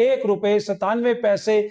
₹1.97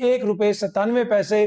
₹1.97।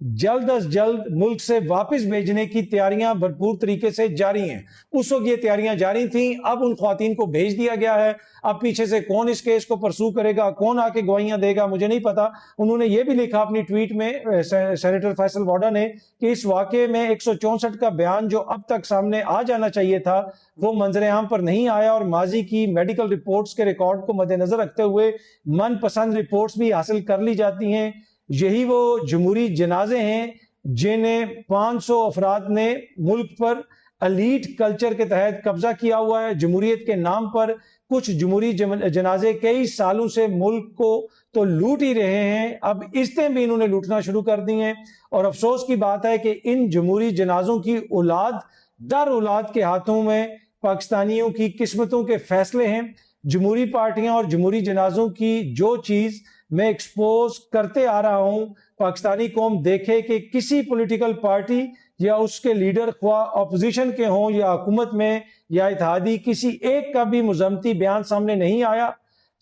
جلد از جلد ملک سے واپس بھیجنے کی تیاریاں بھرپور طریقے سے جاری ہیں. اس وقت یہ تیاریاں جاری تھیں, اب ان خواتین کو بھیج دیا گیا ہے. اب پیچھے سے کون اس کیس کو پرسو کرے گا, کون آ کے گواہیاں دے گا, مجھے نہیں پتا. انہوں نے یہ بھی لکھا اپنی ٹویٹ میں سینیٹر فیصل ووڈا نے کہ اس واقعے میں 164 کا بیان جو اب تک سامنے آ جانا چاہیے تھا وہ منظر عام پر نہیں آیا, اور ماضی کی میڈیکل رپورٹس کے ریکارڈ کو مد نظر رکھتے ہوئے من پسند رپورٹس بھی حاصل کر لی جاتی ہیں. یہی وہ جمہوری جنازے ہیں جنہیں 500 افراد نے ملک پر الیٹ کلچر کے تحت قبضہ کیا ہوا ہے. جمہوریت کے نام پر کچھ جمہوری جنازے کئی سالوں سے ملک کو تو لوٹ ہی رہے ہیں, اب عزتیں بھی انہوں نے لوٹنا شروع کر دی ہیں. اور افسوس کی بات ہے کہ ان جمہوری جنازوں کی اولاد در اولاد کے ہاتھوں میں پاکستانیوں کی قسمتوں کے فیصلے ہیں. جمہوری پارٹیاں اور جمہوری جنازوں کی جو چیز میں ایکسپوز کرتے آ رہا ہوں, پاکستانی قوم دیکھے کہ کسی پولیٹیکل پارٹی یا اس کے لیڈر خواہ اپوزیشن کے ہوں یا حکومت میں یا اتحادی, کسی ایک کا بھی مذمتی بیان سامنے نہیں آیا.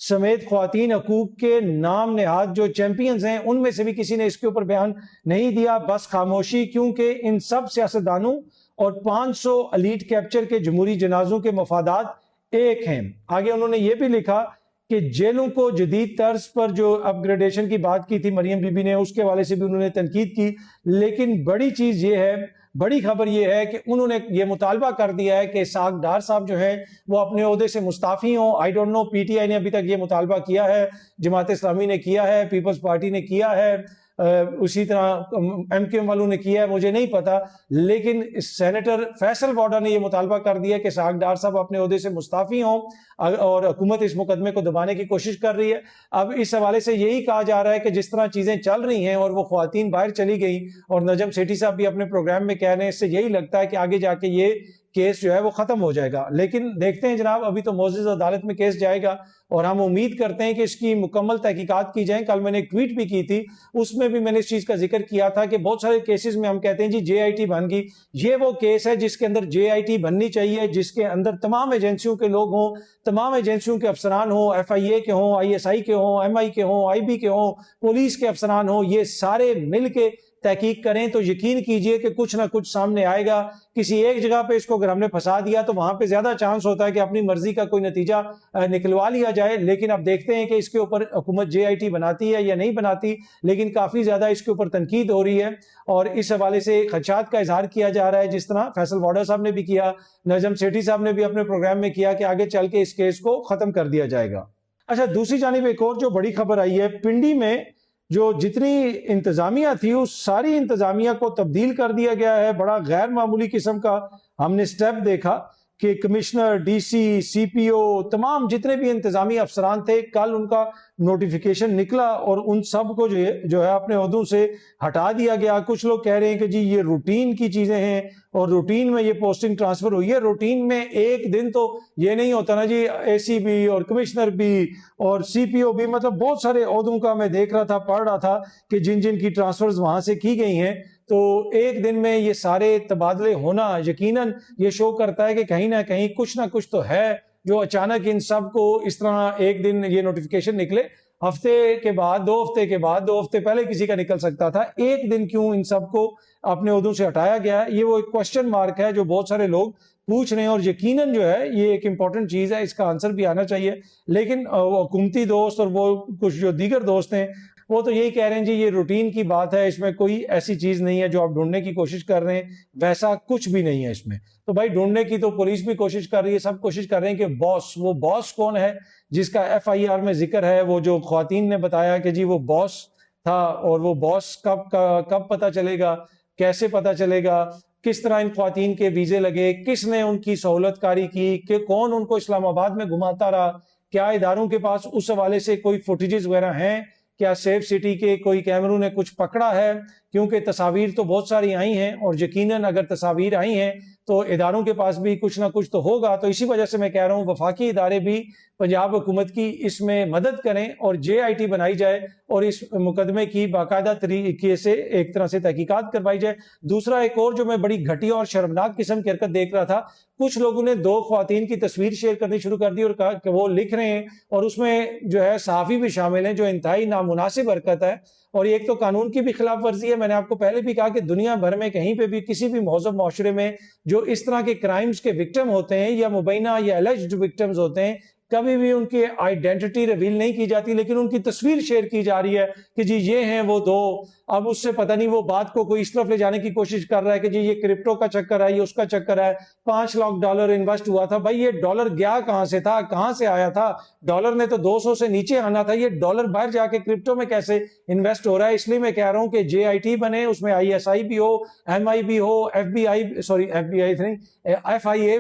سمیت خواتین حقوق کے نام نہاد جو چیمپئنز ہیں ان میں سے بھی کسی نے اس کے اوپر بیان نہیں دیا, بس خاموشی, کیونکہ ان سب سیاستدانوں اور 500 الیٹ کیپچر کے جمہوری جنازوں کے مفادات ایک ہیں. آگے انہوں نے یہ بھی لکھا کہ جیلوں کو جدید طرز پر جو اپ گریڈیشن کی بات کی تھی مریم بی بی نے, اس کے حوالے سے بھی انہوں نے تنقید کی. لیکن بڑی چیز یہ ہے, بڑی خبر یہ ہے کہ انہوں نے یہ مطالبہ کر دیا ہے کہ اسحاق ڈار صاحب جو ہیں وہ اپنے عہدے سے مستعفی ہوں. I don't know P T I نے ابھی تک یہ مطالبہ کیا ہے, جماعت اسلامی نے کیا ہے, پیپلز پارٹی نے کیا ہے, اسی طرح ایم کیو ایم والوں نے کیا ہے, مجھے نہیں پتا. لیکن سینیٹر فیصل ووڈا نے یہ مطالبہ کر دیا کہ اسحاق ڈار صاحب اپنے عہدے سے مستعفی ہوں, اور حکومت اس مقدمے کو دبانے کی کوشش کر رہی ہے. اب اس حوالے سے یہی کہا جا رہا ہے کہ جس طرح چیزیں چل رہی ہیں اور وہ خواتین باہر چلی گئیں, اور نجم سیٹھی صاحب بھی اپنے پروگرام میں کہہ رہے ہیں, اس سے یہی لگتا ہے کہ آگے جا کے یہ کیس جو ہے وہ ختم ہو جائے گا. لیکن دیکھتے ہیں جناب, ابھی تو معزز عدالت میں کیس جائے گا اور ہم امید کرتے ہیں کہ اس کی مکمل تحقیقات کی جائیں. کل میں نے ایک ٹویٹ بھی کی تھی, اس میں بھی میں نے اس چیز کا ذکر کیا تھا کہ بہت سارے کیسز میں ہم کہتے ہیں جی جے آئی ٹی بن گئی. یہ وہ کیس ہے جس کے اندر جے آئی ٹی بننی چاہیے, جس کے اندر تمام ایجنسیوں کے لوگ ہوں, تمام ایجنسیوں کے افسران ہوں, ایف آئی اے کے ہوں, آئی ایس آئی کے ہوں, ایم آئی کے ہوں, آئی بی کے ہوں, پولیس کے افسران ہوں, یہ سارے مل کے تحقیق کریں تو یقین کیجئے کہ کچھ نہ کچھ سامنے آئے گا. کسی ایک جگہ پہ اس کو اگر ہم نے پھنسا دیا تو وہاں پہ زیادہ چانس ہوتا ہے کہ اپنی مرضی کا کوئی نتیجہ نکلوا لیا جائے. لیکن اب دیکھتے ہیں کہ اس کے اوپر حکومت جے آئی ٹی بناتی ہے یا نہیں بناتی, لیکن کافی زیادہ اس کے اوپر تنقید ہو رہی ہے اور اس حوالے سے خدشات کا اظہار کیا جا رہا ہے, جس طرح فیصل ووڈا صاحب نے بھی کیا, نجم سیٹھی صاحب نے بھی اپنے پروگرام میں کیا کہ آگے چل کے اس کیس کو ختم کر دیا جائے گا. اچھا, دوسری جانب ایک اور جو بڑی خبر آئی ہے, پنڈی میں جو جتنی انتظامیہ تھی اس ساری انتظامیہ کو تبدیل کر دیا گیا ہے. بڑا غیر معمولی قسم کا ہم نے سٹیپ دیکھا کہ کمشنر, ڈی سی, سی پی او, تمام جتنے بھی انتظامی افسران تھے, کل ان کا نوٹیفیکیشن نکلا اور ان سب کو جو ہے اپنے عہدوں سے ہٹا دیا گیا. کچھ لوگ کہہ رہے ہیں کہ جی یہ روٹین کی چیزیں ہیں اور روٹین میں یہ پوسٹنگ ٹرانسفر ہوئی ہے. روٹین میں ایک دن تو یہ نہیں ہوتا نا جی, اے سی بھی اور کمشنر بھی اور سی پی او بھی, مطلب بہت سارے عہدوں کا میں دیکھ رہا تھا, پڑھ رہا تھا کہ جن جن کی ٹرانسفرز وہاں سے کی گئی ہیں, تو ایک دن میں یہ سارے تبادلے ہونا یقیناً یہ شو کرتا ہے کہ کہیں نہ کہیں کچھ نہ کچھ تو ہے جو اچانک ان سب کو اس طرح ایک دن یہ نوٹیفیکیشن نکلے. ہفتے کے بعد, 2 ہفتے کے بعد, 2 ہفتے پہلے کسی کا نکل سکتا تھا, ایک دن کیوں ان سب کو اپنے عہدوں سے ہٹایا گیا ہے؟ یہ وہ ایک کوشچن مارک ہے جو بہت سارے لوگ پوچھ رہے ہیں, اور یقیناً جو ہے یہ ایک امپورٹنٹ چیز ہے, اس کا آنسر بھی آنا چاہیے. لیکن حکومتی دوست اور وہ کچھ جو دیگر دوست ہیں وہ تو یہی کہہ رہے ہیں جی یہ روٹین کی بات ہے, اس میں کوئی ایسی چیز نہیں ہے جو آپ ڈھونڈنے کی کوشش کر رہے ہیں, ویسا کچھ بھی نہیں ہے اس میں. تو بھائی ڈھونڈنے کی تو پولیس بھی کوشش کر رہی ہے, سب کوشش کر رہے ہیں کہ باس, وہ باس کون ہے جس کا ایف آئی آر میں ذکر ہے, وہ جو خواتین نے بتایا کہ جی وہ باس تھا, اور وہ باس کب پتہ چلے گا, کیسے پتہ چلے گا, کس طرح ان خواتین کے ویزے لگے, کس نے ان کی سہولت کاری کی, کہ کون ان کو اسلام آباد میں گھماتا رہا, کیا اداروں کے پاس اس حوالے سے کوئی فوٹیجز وغیرہ ہیں, کیا سیف سٹی کے کوئی کیمروں نے کچھ پکڑا ہے, کیونکہ تصاویر تو بہت ساری آئی ہیں اور یقیناً اگر تصاویر آئی ہیں تو اداروں کے پاس بھی کچھ نہ کچھ تو ہوگا. تو اسی وجہ سے میں کہہ رہا ہوں وفاقی ادارے بھی پنجاب حکومت کی اس میں مدد کریں اور جے آئی ٹی بنائی جائے اور اس مقدمے کی باقاعدہ طریقے سے ایک طرح سے تحقیقات کروائی جائے. دوسرا ایک اور جو میں بڑی گھٹیا اور شرمناک قسم کی حرکت دیکھ رہا تھا, کچھ لوگوں نے 2 خواتین کی تصویر شیئر کرنی شروع کر دی اور کہا کہ وہ لکھ رہے ہیں, اور اس میں جو ہے صحافی بھی شامل ہیں, جو انتہائی نامناسب حرکت ہے, اور ایک تو قانون کی بھی خلاف ورزی ہے. میں نے آپ کو پہلے بھی کہا کہ دنیا بھر میں کہیں پہ بھی کسی بھی مہذب معاشرے میں جو اس طرح کے کرائمز کے وکٹم ہوتے ہیں یا مبینہ یا الجڈ وکٹمز ہوتے ہیں، کبھی بھی ان کی آئیڈینٹی ریویل نہیں کی جاتی، لیکن ان کی تصویر شیئر کی جا رہی ہے کہ جی یہ ہیں وہ دو. اب اس سے پتہ نہیں وہ بات کو کوئی اس طرف لے جانے کی کوشش کر رہا ہے کہ جی یہ کرپٹو کا چکر ہے، یہ اس کا چکر ہے، $5 لاکھ انویسٹ ہوا تھا. بھائی یہ ڈالر گیا کہاں سے تھا، کہاں سے آیا تھا؟ ڈالر نے تو 200 سے نیچے آنا تھا، یہ ڈالر باہر جا کے کرپٹو میں کیسے انویسٹ ہو رہا ہے؟ اس لیے میں کہہ رہا ہوں کہ JIT بنے، اس میں ISI بھی ہو، MI بھی ہو، FIA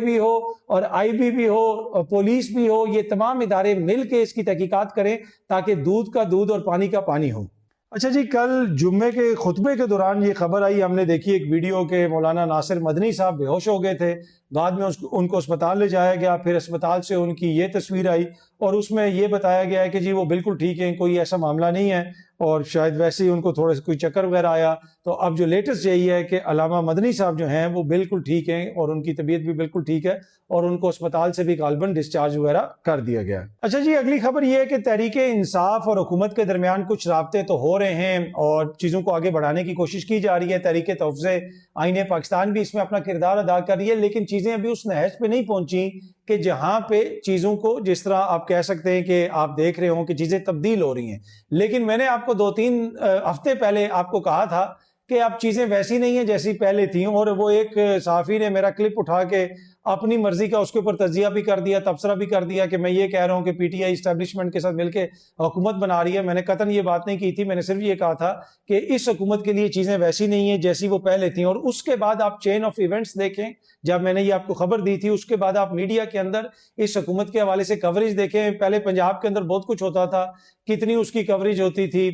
بھی ہو اور IB بھی ہو، پولیس بھی ہو، یہ تمام ادارے مل کے اس کی تحقیقات کریں تاکہ دودھ کا دودھ اور پانی کا پانی ہو. اچھا جی، کل جمعے کے خطبے کے دوران یہ خبر آئی، ہم نے دیکھی ایک ویڈیو کہ مولانا ناصر مدنی صاحب بے ہوش ہو گئے تھے، بعد میں ان کو اسپتال لے جایا گیا، پھر اسپتال سے ان کی یہ تصویر آئی اور اس میں یہ بتایا گیا ہے کہ جی وہ بالکل ٹھیک ہیں، کوئی ایسا معاملہ نہیں ہے، اور شاید ویسے ہی ان کو تھوڑے سے کوئی چکر وغیرہ آیا. تو اب جو لیٹسٹ یہی ہے کہ علامہ مدنی صاحب جو ہیں وہ بالکل ٹھیک ہیں اور ان کی طبیعت بھی بالکل ٹھیک ہے اور ان کو اسپتال سے بھی غالباً ڈسچارج وغیرہ کر دیا گیا. اچھا جی، اگلی خبر یہ ہے کہ تحریک انصاف اور حکومت کے درمیان کچھ رابطے تو ہو رہے ہیں اور چیزوں کو آگے بڑھانے کی کوشش کی جا رہی ہے. تحریک تحفظ آئین پاکستان بھی اس میں اپنا کردار ادا کر رہی ہے، لیکن چیزیں ابھی اس نہج پہ نہیں پہنچی کہ جہاں پہ چیزوں کو جس طرح آپ کہہ سکتے ہیں کہ آپ دیکھ رہے ہوں کہ چیزیں تبدیل ہو رہی ہیں. لیکن میں نے آپ کو 2-3 ہفتے پہلے آپ کو کہا تھا کہ اب چیزیں ویسی نہیں ہیں جیسی پہلے تھیں، اور وہ ایک صحافی نے میرا کلپ اٹھا کے اپنی مرضی کا اس کے اوپر تجزیہ بھی کر دیا، تبصرہ بھی کر دیا کہ میں یہ کہہ رہا ہوں کہ PTI اسٹیبلشمنٹ کے ساتھ مل کے حکومت بنا رہی ہے. میں نے قطعاً یہ بات نہیں کی تھی، میں نے صرف یہ کہا تھا کہ اس حکومت کے لیے چیزیں ویسی نہیں ہیں جیسی وہ پہلے تھیں. اور اس کے بعد آپ چین آف ایونٹس دیکھیں، جب میں نے یہ آپ کو خبر دی تھی اس کے بعد آپ میڈیا کے اندر اس حکومت کے حوالے سے کوریج دیکھیں. پہلے پنجاب کے اندر بہت کچھ ہوتا تھا، کتنی اس کی کوریج ہوتی تھی،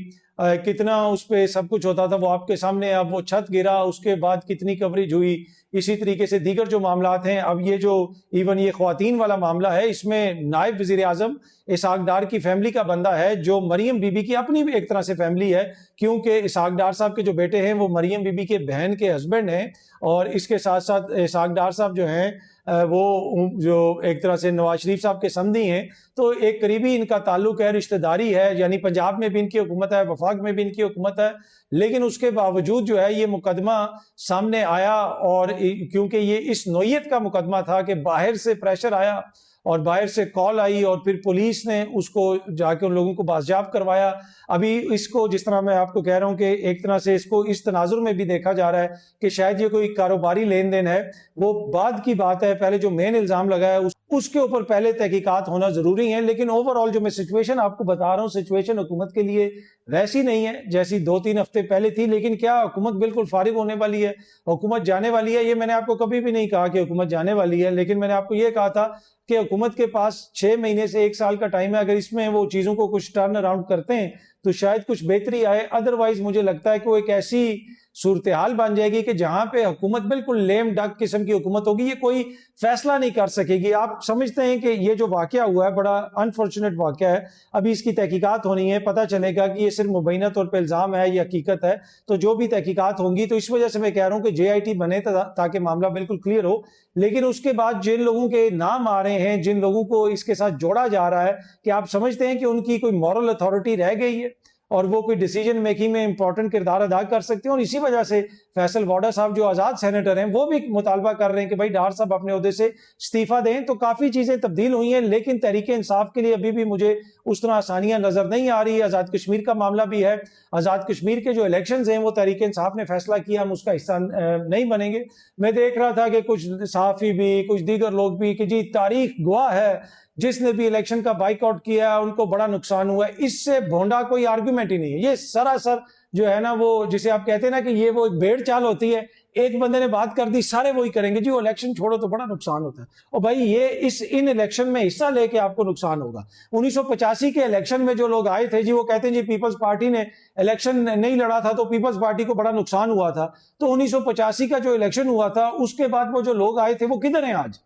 کتنا اس پہ سب کچھ ہوتا تھا، وہ آپ کے سامنے. اب وہ چھت گرا، اس کے بعد کتنی کوریج ہوئی. اسی طریقے سے دیگر جو معاملات ہیں، اب یہ جو ایون یہ خواتین والا معاملہ ہے، اس میں نائب وزیر اعظم اسحاق ڈار کی فیملی کا بندہ ہے جو مریم بی بی کی اپنی بھی ایک طرح سے فیملی ہے، کیونکہ اسحاق ڈار صاحب کے جو بیٹے ہیں وہ مریم بی بی کے بہن کے ہسبینڈ ہیں، اور اس کے ساتھ ساتھ اسحاق ڈار صاحب جو ہیں وہ جو ایک طرح سے نواز شریف صاحب کے سمدھی ہیں، تو ایک قریبی ان کا تعلق ہے، رشتہ داری ہے. یعنی پنجاب میں بھی ان کی حکومت ہے، وفاق میں بھی ان کی حکومت ہے، لیکن اس کے باوجود جو ہے یہ مقدمہ سامنے آیا. اور کیونکہ یہ اس نوعیت کا مقدمہ تھا کہ باہر سے پریشر آیا اور باہر سے کال آئی اور پھر پولیس نے اس کو جا کے ان لوگوں کو بازیاب کروایا. ابھی اس کو جس طرح میں آپ کو کہہ رہا ہوں کہ ایک طرح سے اس کو اس تناظر میں بھی دیکھا جا رہا ہے کہ شاید یہ کوئی کاروباری لین دین ہے، وہ بعد کی بات ہے. پہلے جو مین الزام لگا ہے اس کے اوپر پہلے تحقیقات ہونا ضروری ہیں. لیکن اوورآل جو میں سچویشن آپ کو بتا رہا ہوں، سچویشن حکومت کے لیے ویسی نہیں ہے جیسی 2-3 ہفتے پہلے تھی. لیکن کیا حکومت بالکل فارغ ہونے والی ہے؟ حکومت جانے والی ہے؟ یہ میں نے آپ کو کبھی بھی نہیں کہا کہ حکومت جانے والی ہے، لیکن میں نے آپ کو یہ کہا تھا کہ حکومت کے پاس 6 مہینے سے 1 سال کا ٹائم ہے. اگر اس میں وہ چیزوں کو کچھ ٹرن اراؤنڈ کرتے ہیں تو شاید کچھ بہتری آئے. ادروائز مجھے لگتا ہے کہ وہ ایک ایسی صورتحال بن جائے گی کہ جہاں پہ حکومت بالکل لیم ڈک قسم کی حکومت ہوگی، یہ کوئی فیصلہ نہیں کر سکے گی. آپ سمجھتے ہیں کہ یہ جو واقعہ ہوا ہے بڑا انفارچونیٹ واقعہ ہے، ابھی اس کی تحقیقات ہونی ہے، پتہ چلے گا کہ یہ صرف مبینہ طور پہ الزام ہے یا حقیقت ہے. تو جو بھی تحقیقات ہوں گی، تو اس وجہ سے میں کہہ رہا ہوں کہ JIT بنے تاکہ معاملہ بالکل کلیئر ہو. لیکن اس کے بعد جن لوگوں کے نام آ رہے ہیں، جن لوگوں کو اس کے ساتھ جوڑا جا رہا ہے، کہ آپ سمجھتے ہیں کہ ان کی کوئی مورل اتھارٹی رہ گئی ہے اور وہ کوئی ڈیسیجن میکنگ میں امپورٹنٹ کردار ادا کر سکتے ہیں. اور اسی وجہ سے فیصل واڈا صاحب جو آزاد سینیٹر ہیں وہ بھی مطالبہ کر رہے ہیں کہ بھائی ڈار صاحب اپنے عہدے سے استعفیٰ دیں. تو کافی چیزیں تبدیل ہوئی ہیں، لیکن تحریک انصاف کے لیے ابھی بھی مجھے اس طرح آسانیاں نظر نہیں آ رہی. آزاد کشمیر کا معاملہ بھی ہے، آزاد کشمیر کے جو الیکشنز ہیں وہ تحریک انصاف نے فیصلہ کیا ہم اس کا حصہ نہیں بنیں گے. میں دیکھ رہا تھا کہ کچھ صحافی بھی، کچھ دیگر لوگ بھی کہ جی تاریخ گواہ ہے جس نے بھی الیکشن کا بائیک آؤٹ کیا ان کو بڑا نقصان ہوا ہے. اس سے بھونڈا کوئی آرگومنٹ ہی نہیں ہے. یہ سراسر جو ہے نا وہ جسے آپ کہتے ہیں نا کہ یہ وہ ایک بھیڑ چال ہوتی ہے، ایک بندے نے بات کر دی سارے وہی کریں گے، جی وہ الیکشن چھوڑو تو بڑا نقصان ہوتا ہے. اور بھائی یہ ان الیکشن میں حصہ لے کے آپ کو نقصان ہوگا. 1985 کے الیکشن میں جو لوگ آئے تھے جی وہ کہتے ہیں جی پیپلز پارٹی نے الیکشن نہیں لڑا تھا تو پیپلز پارٹی کو بڑا نقصان ہوا تھا. تو 1985 کا جو الیکشن ہوا تھا اس کے بعد وہ جو لوگ آئے تھے وہ کدھر ہیں آج؟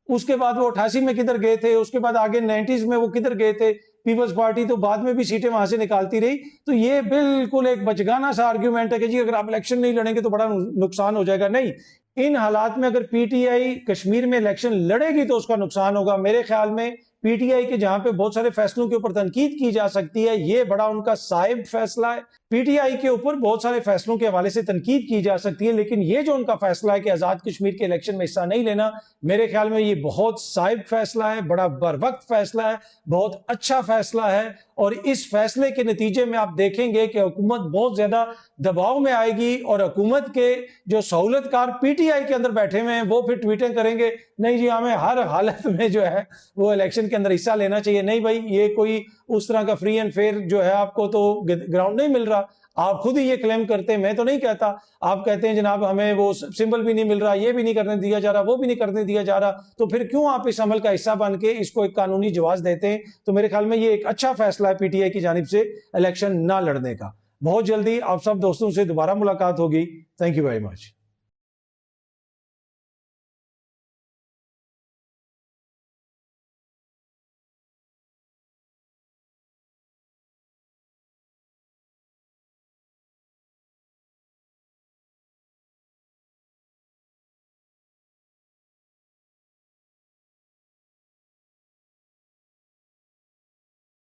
اس کے بعد وہ 88 میں کدھر گئے تھے؟ اس کے بعد آگے 90s میں وہ کدھر گئے تھے؟ پیپلز پارٹی تو بعد میں بھی سیٹیں وہاں سے نکالتی رہی. تو یہ بالکل ایک بچگانہ سا آرگیومنٹ ہے کہ جی اگر آپ الیکشن نہیں لڑیں گے تو بڑا نقصان ہو جائے گا. نہیں، ان حالات میں اگر PTI کشمیر میں الیکشن لڑے گی تو اس کا نقصان ہوگا. میرے خیال میں پی ٹی آئی کے جہاں پہ بہت سارے فیصلوں کے اوپر تنقید کی جا سکتی ہے، یہ بڑا ان کا صائب فیصلہ ہے۔ پی ٹی آئی کے اوپر بہت سارے فیصلوں کے حوالے سے تنقید کی جا سکتی ہے، لیکن یہ جو ان کا فیصلہ ہے کہ آزاد کشمیر کے الیکشن میں حصہ نہیں لینا، میرے خیال میں یہ بہت صائب فیصلہ ہے، بڑا بر وقت فیصلہ ہے، بہت اچھا فیصلہ ہے، اور اس فیصلے کے نتیجے میں آپ دیکھیں گے کہ حکومت بہت زیادہ دباؤ میں آئے گی، اور حکومت کے جو سہولت کار پی ٹی آئی کے اندر بیٹھے ہوئے ہیں وہ پھر ٹویٹیں کریں گے، نہیں جی ہمیں ہر حالت میں جو ہے وہ الیکشن کے اندر حصہ لینا چاہیے۔ نہیں بھائی، یہ کوئی اس طرح کا فری اینڈ فیئر جو ہے آپ کو تو گراؤنڈ نہیں مل رہا، آپ خود ہی یہ کلیم کرتے ہیں، میں تو نہیں کہتا، آپ کہتے ہیں جناب ہمیں وہ سمبل بھی نہیں مل رہا، یہ بھی نہیں کرنے دیا جا رہا، وہ بھی نہیں کرنے دیا جا رہا، تو پھر کیوں آپ اس عمل کا حصہ بن کے اس کو ایک قانونی جواز دیتے ہیں؟ تو میرے خیال میں یہ ایک اچھا فیصلہ ہے پی ٹی آئی کی جانب سے الیکشن نہ لڑنے کا۔ بہت جلدی آپ سب دوستوں سے دوبارہ ملاقات ہوگی۔ Thank you very much.